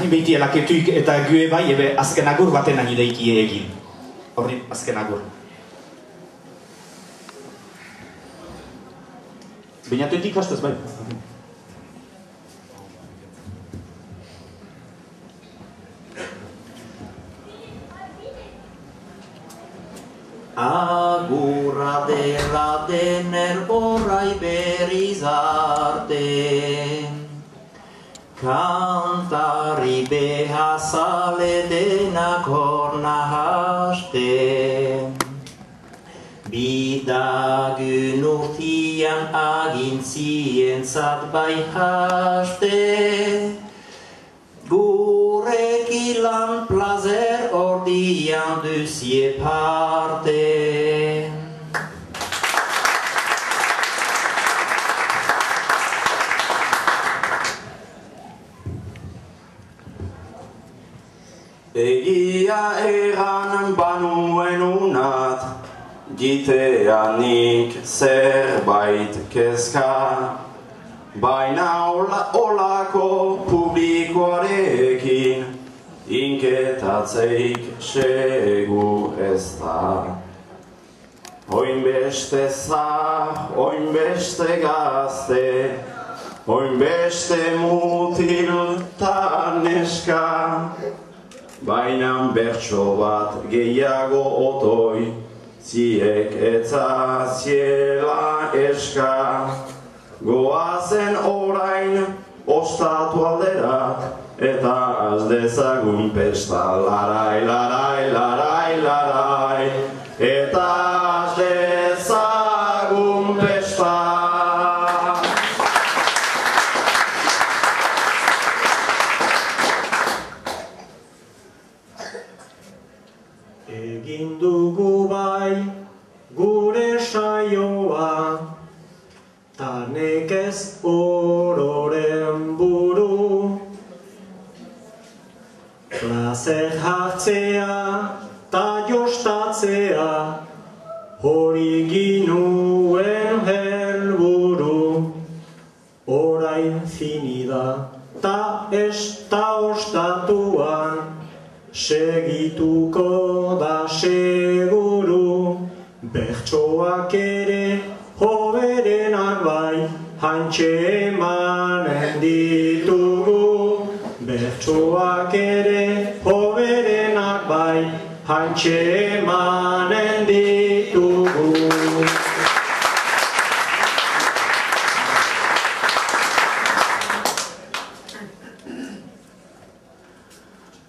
Beti elaketuik eta gue bai, ebe azken agur baten ani daikie egin. Horri azken agur. Bainatuetik hastez bai. Agurra dela dener orai berriz arte, kantari behazale denak horna haste. Bidagun urtian agintzientzat bai haste, gurekin lan plazer ordian duzie parte. Egia egan banuen unat, jiteanik zerbait kezka, baina olako publikoarekin inketatzeik segu ez da. Oin beste zah, oin beste gazte, oin beste mutil ta neska, baina bertso bat gehiago otoi, ziek etza ziela eska. Goazen orain ostatu aldera, eta az dezagun pesta. Larai, larai, larai, larai, eta az dezagun pesta. Egin dugu bai gure saioa, ta nekez ororen buru. Plazer hartzea ta jostatzea, hori ginuen helburu. Orain finida ta ez ta ostatuan, segituko da seguru. Bertsoak ere hoberenak bai, hantxe emanen ditugu. Bertsoak ere hoberenak bai, hantxe emanen ditugu.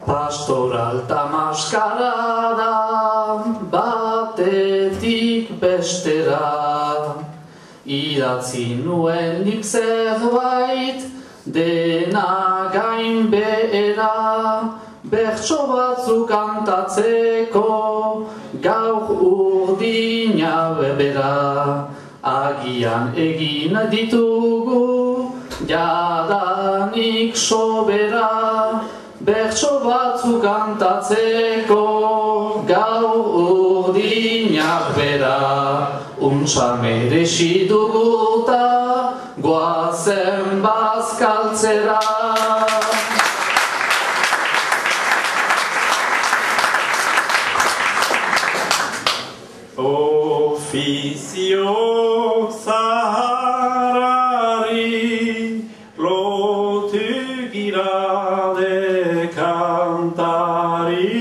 Pastoral ta maskarada, batetik bestera, idatzi nuen nik zerbait, dena gain behera, bertso batzuk kantatzeko, gaur urdina bebera. Agian egin ditugu, jadanik sobera, bertso batzuk kantatzeko, gaur urdinak bera. Untsa merezi duguta, goazen bazkaltzera. Ofizio zaharari lotu gira de kantari,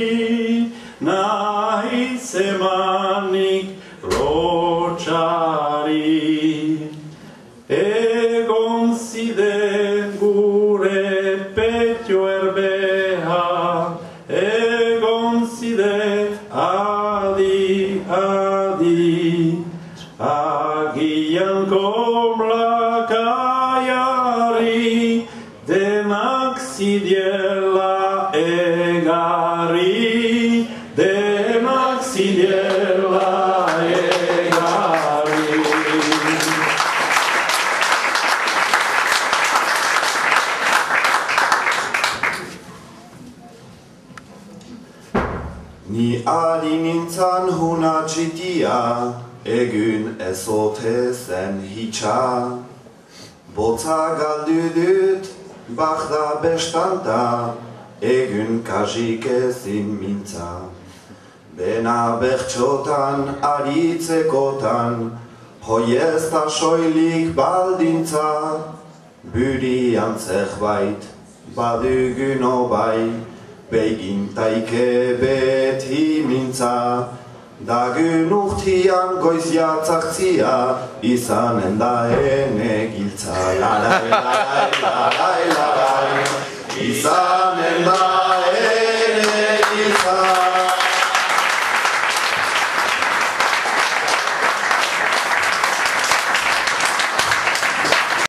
nahi zemanik lotxari. Egon ziden gure petio erbeha, egon ziden adi, adi. Agian komlakaiari, denak zidiela egari, denak zidiela egari. Ni ari nintzan huna txitia, egun ezote zen hitxa. Botza galdu dut, bakda bestanta, egun kasik ezin mintza. Dena bertxotan aritzekotan, hoi ez da soilik baldintza, burian zerbait baduguno bai, begintaike beti mintza. Dagun urtian goizia tzartzia, izanen da ene giltza. Larai, larai, larai, larai, izanen da